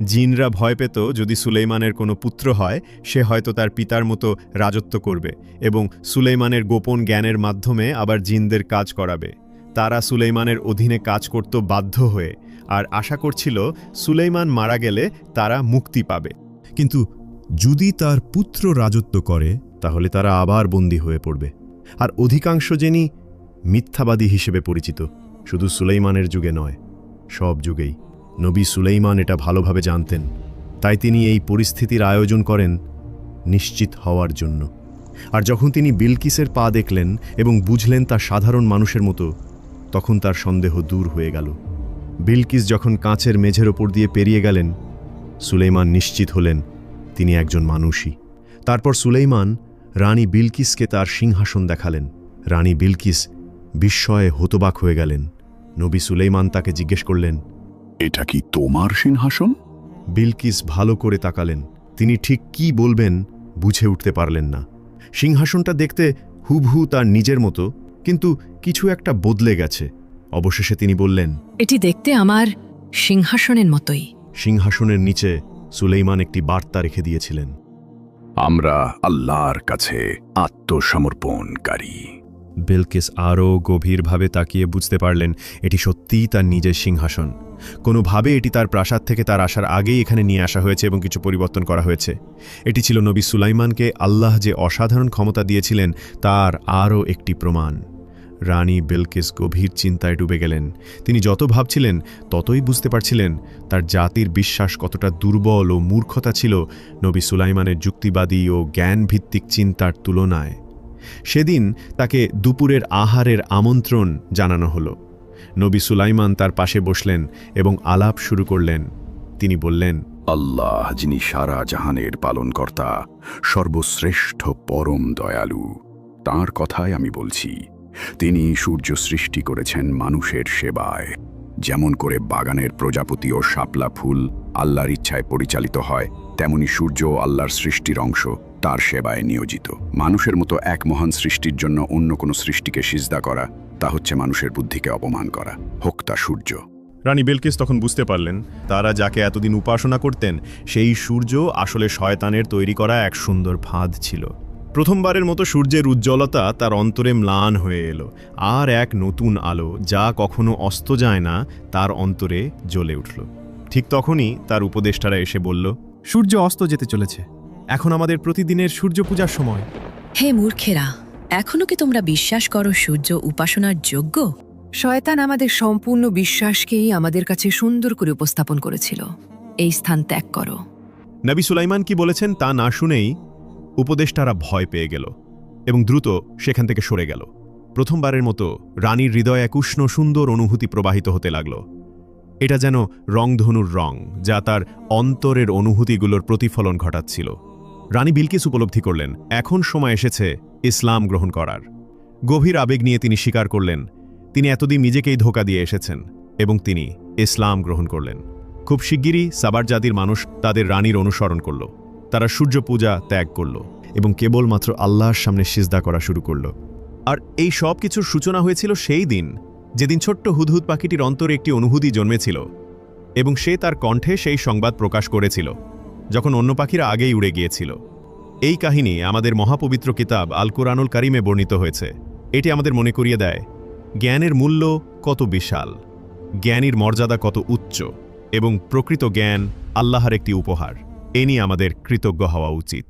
জিনরা ভয় পেত যদি সুলেইমানের কোনো পুত্র হয় সে হয়তো তার পিতার মতো রাজত্ব করবে এবং সুলেইমানের গোপন জ্ঞানের মাধ্যমে আবার জিনদের কাজ করাবে। তারা সুলেইমানের অধীনে কাজ করত বাধ্য হয়ে, আর আশা করছিল সুলেইমান মারা গেলে তারা মুক্তি পাবে। কিন্তু যদি তার পুত্র রাজত্ব করে তাহলে তারা আবার বন্দী হয়ে পড়বে। আর অধিকাংশ জিনই মিথ্যাবাদী হিসেবে পরিচিত, শুধু সুলেইমানের যুগে নয়, সব যুগেই। নবী সুলেইমান এটা ভালোভাবে জানতেন, তাই তিনি এই পরিস্থিতির আয়োজন করেন নিশ্চিত হওয়ার জন্য। আর যখন তিনি বিলকিসের পা দেখলেন এবং বুঝলেন তা সাধারণ মানুষের মতো, তখন তার সন্দেহ দূর হয়ে গেল। বিলকিস যখন কাঁচের মেঝের ওপর দিয়ে পেরিয়ে গেলেন, সুলেইমান নিশ্চিত হলেন তিনি একজন মানুষই। তারপর সুলেইমান রানী বিলকিসকে তার সিংহাসন দেখালেন। রানী বিলকিস বিস্ময়ে হতবাক হয়ে গেলেন। নবী সুলেইমান তাকে জিজ্ঞেস করলেন, এটা কি তোমার সিংহাসন? বিলকিস ভালো করে তাকালেন। তিনি ঠিক কি বলবেন বুঝে উঠতে পারলেন না। সিংহাসনটা দেখতে হুবহু তার নিজের মতো, কিন্তু কিছু একটা বদলে গেছে। অবশেষে তিনি বললেন, এটি দেখতে আমার সিংহাসনের মতোই। সিংহাসনের নিচে সুলেইমান একটি বার্তা রেখে দিয়েছিলেন, আমরা আল্লাহর কাছে আত্মসমর্পণকারী। বিলকিস আরও গভীরভাবে তাকিয়ে বুঝতে পারলেন এটি সত্যিই তার নিজের সিংহাসন। কোনোভাবে এটি তার প্রাসাদ থেকে তার আসার আগেই এখানে নিয়ে আসা হয়েছে এবং কিছু পরিবর্তন করা হয়েছে। এটি ছিল নবী সুলাইমানকে আল্লাহ যে অসাধারণ ক্ষমতা দিয়েছিলেন তার আরও একটি প্রমাণ। রানী বিলকিস গভীর চিন্তায় ডুবে গেলেন। তিনি যত ভাবছিলেন ততই বুঝতে পারছিলেন তার জাতির বিশ্বাস কতটা দুর্বল ও মূর্খতা ছিল নবী সুলাইমানের যুক্তিবাদী ও জ্ঞানভিত্তিক চিন্তার তুলনায়। সেদিন তাকে দুপুরের আহারের আমন্ত্রণ জানানো হলো। নবী সুলাইমান তার পাশে বসলেন এবং আলাপ শুরু করলেন। তিনি বললেন, আল্লাহ যিনি সারা জাহানের পালনকর্তা, সর্বশ্রেষ্ঠ পরম দয়ালু, তাঁর কথাই আমি বলছি। তিনি সূর্য সৃষ্টি করেছেন মানুষের সেবায়। যেমন করে বাগানের প্রজাপতি ও শাপলা ফুল আল্লাহর ইচ্ছায় পরিচালিত হয়, তেমনি সূর্য আল্লাহর সৃষ্টির অংশ, তার সেবায় নিয়োজিত। মানুষের মতো এক মহান সৃষ্টির জন্য অন্য কোনো সৃষ্টিকে সিজদা করা, তা হচ্ছে মানুষের বুদ্ধিকে অপমান করা, হোক তা সূর্য। রানী বিলকিস তখন বুঝতে পারলেন তারা যাকে এতদিন উপাসনা করতেন সেই সূর্য আসলে শয়তানের তৈরি করা এক সুন্দর ফাঁদ ছিল। প্রথমবারের মতো সূর্যের উজ্জ্বলতা তার অন্তরে ম্লান হয়ে এলো, আর এক নতুন আলো যা কখনো অস্ত যায় না তার অন্তরে জ্বলে উঠল। ঠিক তখনই তার উপদেষ্টারা এসে বলল, সূর্য অস্ত যেতে চলেছে, এখন আমাদের প্রতিদিনের সূর্য পূজার সময়। হে মূর্খেরা, এখনো কি তোমরা বিশ্বাস করো সূর্য উপাসনার যোগ্য? শয়তান আমাদের সম্পূর্ণ বিশ্বাসকেই আমাদের কাছে সুন্দর করে উপস্থাপন করেছিল। এই স্থান ত্যাগ করো। নবী সুলাইমান কি বলেছেন তা না শুনেই উপদেষ্টারা ভয় পেয়ে গেল এবং দ্রুত সেখান থেকে সরে গেল। প্রথমবারের মতো রানীর হৃদয়ে এক উষ্ণ সুন্দর অনুভূতি প্রবাহিত হতে লাগল। এটা যেন রংধনুর রং, যা তার অন্তরের অনুভূতিগুলোর প্রতিফলন ঘটাচ্ছিল। রানী বিলকিস উপলব্ধি করলেন এখন সময় এসেছে ইসলাম গ্রহণ করার। গভীর আবেগ নিয়ে তিনি স্বীকার করলেন তিনি এতদিন নিজেকেই ধোঁকা দিয়ে এসেছেন এবং তিনি ইসলাম গ্রহণ করলেন। খুব শিগগিরই সাবার জাতির মানুষ তাদের রানীর অনুসরণ করল। তারা সূর্য পূজা ত্যাগ করল এবং কেবলমাত্র আল্লাহর সামনে সিজদা করা শুরু করল। আর এই সব কিছুর সূচনা হয়েছিল সেই দিন যেদিন ছোট্ট হুদহুদ পাখিটির অন্তরে একটি অনুভূতি জন্মেছিল এবং সে তার কণ্ঠে সেই সংবাদ প্রকাশ করেছিল যখন অন্য পাখিরা আগেই উড়ে গিয়েছিল। এই কাহিনী আমাদের মহাপবিত্র কিতাব আল কুরআনুল কারিমে বর্ণিত হয়েছে। এটি আমাদের মনে করিয়ে দেয় জ্ঞানের মূল্য কত বিশাল, জ্ঞানীর মর্যাদা কত উচ্চ এবং প্রকৃত জ্ঞান আল্লাহর একটি উপহার। এ নিয়ে আমাদের কৃতজ্ঞ হওয়া উচিত।